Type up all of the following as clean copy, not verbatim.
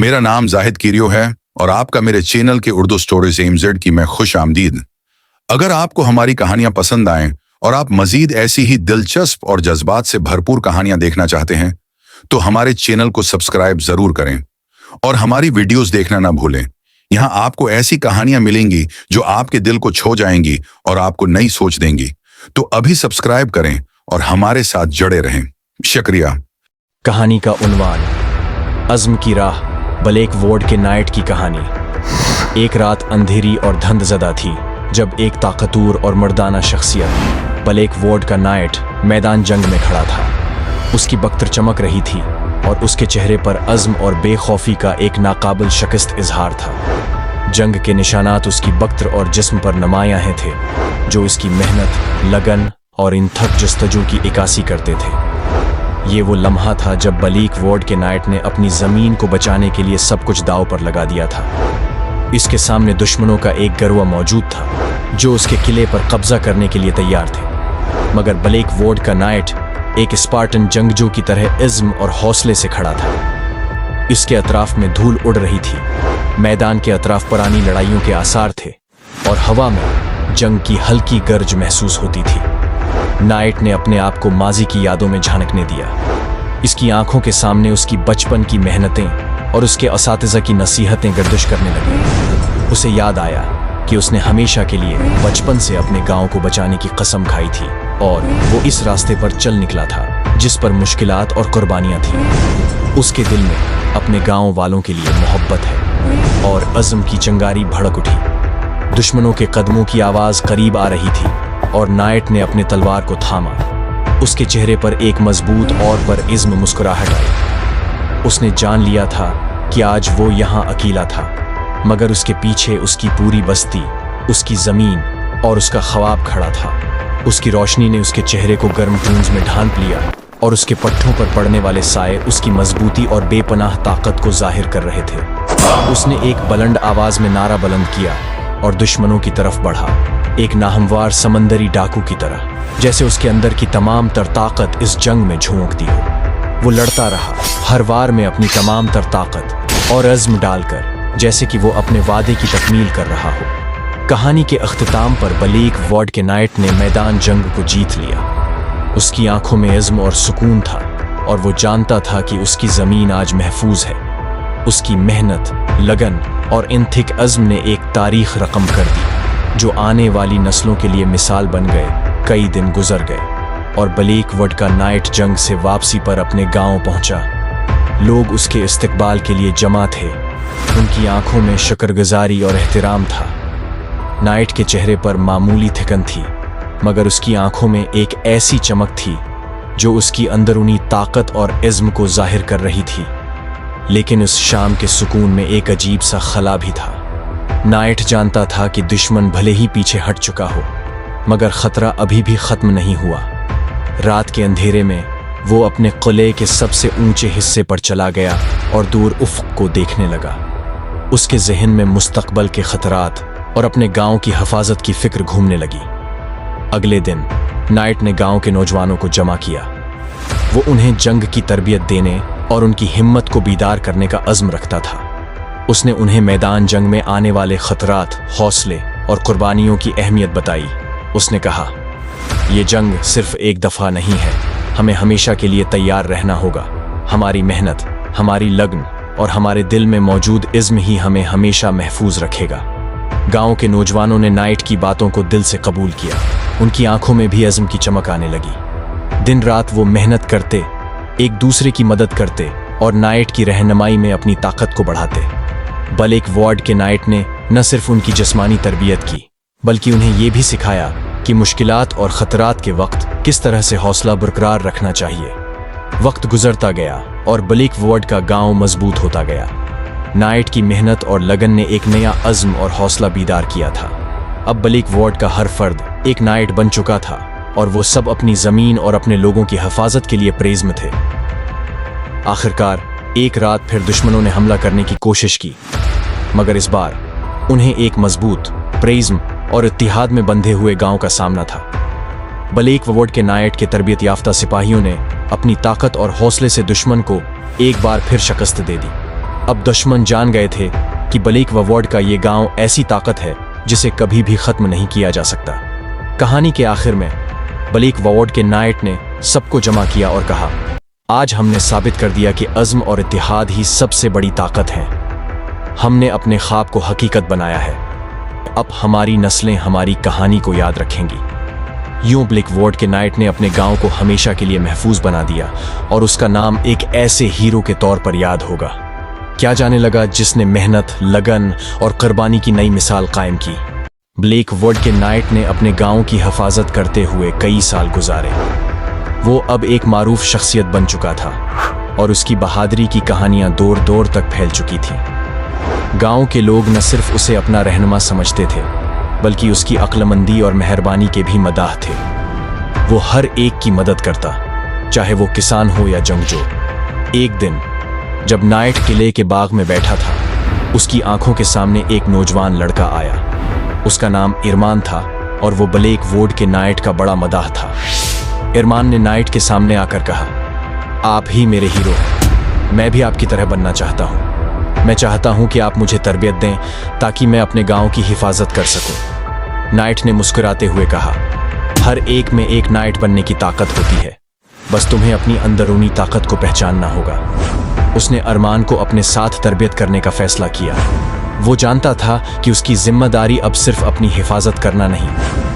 मेरा नाम जाहिद कीरियो है और आपका मेरे चैनल के उर्दू स्टोरीज AMZ की मैं खुश आमदीद। अगर आपको हमारी कहानियां पसंद आएं और आप मजीद ऐसी ही दिलचस्प और जज्बात से भरपूर कहानियां देखना चाहते हैं तो हमारे चैनल को सब्सक्राइब जरूर करें और हमारी वीडियोस देखना ना भूलें। यहाँ आपको ऐसी कहानियां मिलेंगी जो आपके दिल को छू जाएंगी और आपको नई सोच देंगी। तो अभी सब्सक्राइब करें और हमारे साथ जुड़े रहें। शुक्रिया। कहानी का उन्वान, अज़्म की राह, ब्लैक वॉर्ड के नाइट की कहानी। एक रात अंधेरी और धुंधज़दा थी जब एक ताकतवर और मर्दाना शख्सियत, ब्लैक वॉर्ड का नाइट, मैदान जंग में खड़ा था। उसकी बख्तर चमक रही थी और उसके चेहरे पर अज़्म और बेखौफी का एक नाकाबिल शिकस्त इजहार था। जंग के निशानात उसकी बख्तर और जिस्म पर नुमायां थे जो इसकी मेहनत, लगन और इंथक जस्तजू की इक्कासी करते थे। ये वो लम्हा था जब ब्लैक वॉर्ड के नाइट ने अपनी ज़मीन को बचाने के लिए सब कुछ दांव पर लगा दिया था। इसके सामने दुश्मनों का एक गिरोह मौजूद था जो उसके किले पर कब्जा करने के लिए तैयार थे, मगर ब्लैक वॉर्ड का नाइट एक स्पार्टन जंगजू की तरह इज़्म और हौसले से खड़ा था। इसके अतराफ में धूल उड़ रही थी, मैदान के अतराफ पुरानी लड़ाइयों के आसार थे और हवा में जंग की हल्की गर्ज महसूस होती थी। नाइट ने अपने आप को माजी की यादों में झांकने दिया। इसकी आंखों के सामने उसकी बचपन की मेहनतें और उसके असातिज़ा की नसीहतें गर्दिश करने लगी। उसे याद आया कि उसने हमेशा के लिए बचपन से अपने गांव को बचाने की कसम खाई थी और वो इस रास्ते पर चल निकला था जिस पर मुश्किलात और कुर्बानियां थीं। उसके दिल में अपने गांव वालों के लिए मोहब्बत है और अज़्म की चिंगारी भड़क उठी। दुश्मनों के कदमों की आवाज़ करीब आ रही थी और नाइट ने अपने तलवार को थामा। उसके चेहरे पर एक मजबूत और पर-इज़्म मुस्कुराहट आई। उसने जान लिया था कि आज वो यहाँ अकेला था, मगर उसके पीछे उसकी पूरी बस्ती, उसकी ज़मीन और उसका ख्वाब खड़ा था। उसकी रोशनी ने उसके चेहरे को गर्म टून्स में ढांप लिया और उसके पट्टों पर पड़ने वाले साए उसकी मजबूती और बेपनाह ताकत को जाहिर कर रहे थे। उसने एक बुलंद आवाज़ में नारा बुलंद किया और दुश्मनों की तरफ बढ़ा, एक नाहमवार समंदरी डाकू की तरह, जैसे उसके अंदर की तमाम तर ताकत इस जंग में झोंकती हो। वो लड़ता रहा, हर वार में अपनी तमाम तर ताकत और अज़्म डालकर, जैसे कि वो अपने वादे की तकमील कर रहा हो। कहानी के अख्तिताम पर ब्लैक वॉर्ड के नाइट ने मैदान जंग को जीत लिया। उसकी आंखों में इज़्म और सुकून था और वो जानता था कि उसकी ज़मीन आज महफूज है। उसकी मेहनत, लगन और इंथिक अज़्म ने एक तारीख रकम कर दी जो आने वाली नस्लों के लिए मिसाल बन गए। कई दिन गुजर गए और ब्लैक वॉर्ड का नाइट जंग से वापसी पर अपने गांव पहुंचा। लोग उसके इस्तकबाल के लिए जमा थे। उनकी आंखों में शुक्रगुजारी और एहतराम था। नाइट के चेहरे पर मामूली थिकन थी, मगर उसकी आंखों में एक ऐसी चमक थी जो उसकी अंदरूनी ताकत और इज़्म को जाहिर कर रही थी। लेकिन उस शाम के सुकून में एक अजीब सा खला भी था। नाइट जानता था कि दुश्मन भले ही पीछे हट चुका हो, मगर खतरा अभी भी खत्म नहीं हुआ। रात के अंधेरे में वो अपने किले के सबसे ऊंचे हिस्से पर चला गया और दूर उफ़्क़ को देखने लगा। उसके ज़हन में मुस्तक़बल के खतरात और अपने गांव की हिफाजत की फिक्र घूमने लगी। अगले दिन नाइट ने गांव के नौजवानों को जमा किया। वो उन्हें जंग की तरबियत देने और उनकी हिम्मत को बीदार करने का अज़्म रखता था। उसने उन्हें मैदान जंग में आने वाले खतरात, हौसले और कुर्बानियों की अहमियत बताई। उसने कहा, ये जंग सिर्फ एक दफ़ा नहीं है, हमें हमेशा के लिए तैयार रहना होगा। हमारी मेहनत, हमारी लगन और हमारे दिल में मौजूद इज़्म ही हमें हमेशा महफूज रखेगा। गांव के नौजवानों ने नाइट की बातों को दिल से कबूल किया। उनकी आंखों में भी अज़्म की चमक आने लगी। दिन रात वो मेहनत करते, एक दूसरे की मदद करते और नाइट की रहनुमाई में अपनी ताकत को बढ़ाते। ब्लैक वॉर्ड के नाइट ने न सिर्फ उनकी जिस्मानी तरबियत की, बल्कि उन्हें यह भी सिखाया कि मुश्किलात और ख़तरात के वक्त किस तरह से हौसला बरकरार रखना चाहिए। वक्त गुजरता गया और ब्लैक वॉर्ड का गांव मजबूत होता गया। नाइट की मेहनत और लगन ने एक नया अज़्म और हौसला बीदार किया था। अब ब्लैक वॉर्ड का हर फर्द एक नाइट बन चुका था और वो सब अपनी ज़मीन और अपने लोगों की हिफाजत के लिए प्रेज़्म थे। आखिरकार एक रात फिर दुश्मनों ने हमला करने की कोशिश की, मगर इस बार उन्हें एक मजबूत, प्रेज़्म और इत्तिहाद में बंधे हुए गांव का सामना था। ब्लैक वॉर्ड के नाइट के तरबियत याफ्ता सिपाहियों ने अपनी ताकत और हौसले से दुश्मन को एक बार फिर शिकस्त दे दी। अब दुश्मन जान गए थे कि ब्लेक वॉर्ड का ये गांव ऐसी ताकत है जिसे कभी भी खत्म नहीं किया जा सकता। कहानी के आखिर में ब्लेक वॉर्ड के नाइट ने सबको जमा किया और कहा, आज हमने साबित कर दिया कि अज़्म और इत्तिहाद ही सबसे बड़ी ताकत है। हमने अपने ख्वाब को हकीकत बनाया है। अब हमारी नस्लें हमारी कहानी को याद रखेंगी। यूं ब्लेक वॉर्ड के नाइट ने अपने गांव को हमेशा के लिए महफूज बना दिया और उसका नाम एक ऐसे हीरो के तौर पर याद होगा। क्या जाने लगा जिसने मेहनत, लगन और कुर्बानी की नई मिसाल कायम की। ब्लेक वॉर्ड के नाइट ने अपने गांव की हिफाजत करते हुए कई साल गुजारे। वो अब एक मारूफ शख्सियत बन चुका था और उसकी बहादुरी की कहानियां दूर दूर तक फैल चुकी थीं। गांव के लोग न सिर्फ उसे अपना रहनुमा समझते थे बल्कि उसकी अक्लमंदी और मेहरबानी के भी मदाह थे। वो हर एक की मदद करता, चाहे वो किसान हो या जंगजू। एक दिन जब नाइट किले के बाग में बैठा था, उसकी आंखों के सामने एक नौजवान लड़का आया। उसका नाम इरमान था और वो ब्लेक वॉर्ड के नाइट का बड़ा मदाह था। इरमान ने नाइट के सामने आकर कहा, आप ही मेरे हीरो हैं। मैं भी आपकी तरह बनना चाहता हूँ। मैं चाहता हूँ कि आप मुझे तरबियत दें ताकि मैं अपने गांव की हिफाजत कर सकूं। नाइट ने मुस्कुराते हुए कहा, हर एक में एक नाइट बनने की ताकत होती है, बस तुम्हें अपनी अंदरूनी ताकत को पहचानना होगा। उसने अरमान को अपने साथ तरबियत करने का फैसला किया। वो जानता था कि उसकी जिम्मेदारी अब सिर्फ अपनी हिफाजत करना नहीं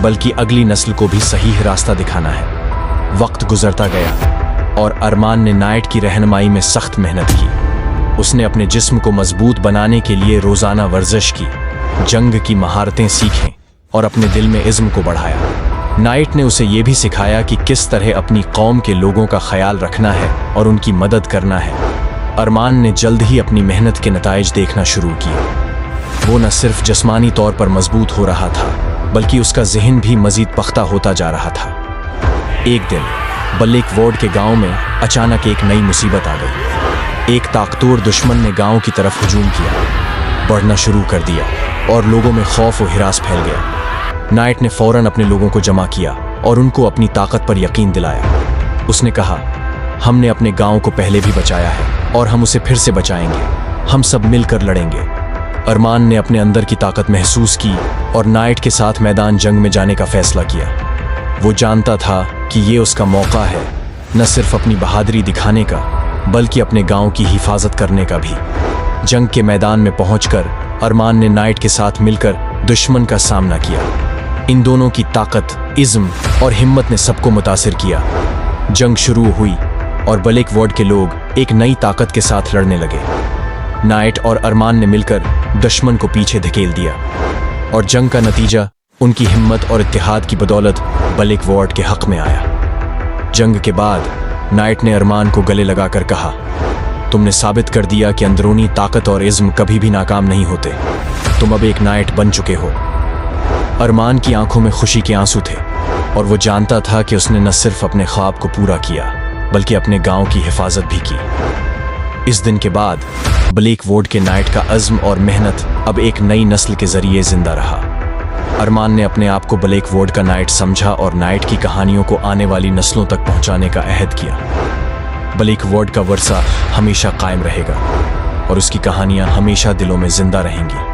बल्कि अगली नस्ल को भी सही रास्ता दिखाना है। वक्त गुजरता गया और अरमान ने नाइट की रहनुमाई में सख्त मेहनत की। उसने अपने जिस्म को मजबूत बनाने के लिए रोजाना वर्जिश की, जंग की महारतें सीखें और अपने दिल में इज़्म को बढ़ाया। नाइट ने उसे ये भी सिखाया कि किस तरह अपनी कौम के लोगों का ख्याल रखना है और उनकी मदद करना है। अरमान ने जल्द ही अपनी मेहनत के नताइज देखना शुरू किए। वो न सिर्फ जिस्मानी तौर पर मजबूत हो रहा था बल्कि उसका जहन भी मजीद पख्ता होता जा रहा था। एक दिन ब्लेक वॉर्ड के गांव में अचानक एक नई मुसीबत आ गई। एक ताकतवर दुश्मन ने गांव की तरफ हुजूम किया, बढ़ना शुरू कर दिया और लोगों में खौफ और हिरास फैल गया। नाइट ने फौरन अपने लोगों को जमा किया और उनको अपनी ताकत पर यकीन दिलाया। उसने कहा, हमने अपने गांव को पहले भी बचाया है और हम उसे फिर से बचाएंगे। हम सब मिलकर लड़ेंगे। अरमान ने अपने अंदर की ताकत महसूस की और नाइट के साथ मैदान जंग में जाने का फैसला किया। वो जानता था कि ये उसका मौका है, न सिर्फ अपनी बहादुरी दिखाने का बल्कि अपने गांव की हिफाजत करने का भी। जंग के मैदान में पहुंचकर अरमान ने नाइट के साथ मिलकर दुश्मन का सामना किया। इन दोनों की ताकत, इज़्म और हिम्मत ने सबको मुतासिर किया। जंग शुरू हुई और ब्लेक वॉर्ड के लोग एक नई ताकत के साथ लड़ने लगे। नाइट और अरमान ने मिलकर दुश्मन को पीछे धकेल दिया और जंग का नतीजा उनकी हिम्मत और इत्तिहाद की बदौलत ब्लेक वॉर्ड के हक में आया। जंग के बाद नाइट ने अरमान को गले लगाकर कहा, तुमने साबित कर दिया कि अंदरूनी ताकत और इज़्म कभी भी नाकाम नहीं होते। तुम अब एक नाइट बन चुके हो। अरमान की आंखों में खुशी के आंसू थे और वो जानता था कि उसने न सिर्फ अपने ख्वाब को पूरा किया बल्कि अपने गांव की हिफाजत भी की। इस दिन के बाद ब्लेक वॉर्ड के नाइट का अज़्म और मेहनत अब एक नई नस्ल के जरिए जिंदा रहा। अरमान ने अपने आप को ब्लेक वॉर्ड का नाइट समझा और नाइट की कहानियों को आने वाली नस्लों तक पहुंचाने का अहद किया। ब्लेक वॉर्ड का वर्सा हमेशा कायम रहेगा और उसकी कहानियां हमेशा दिलों में जिंदा रहेंगी।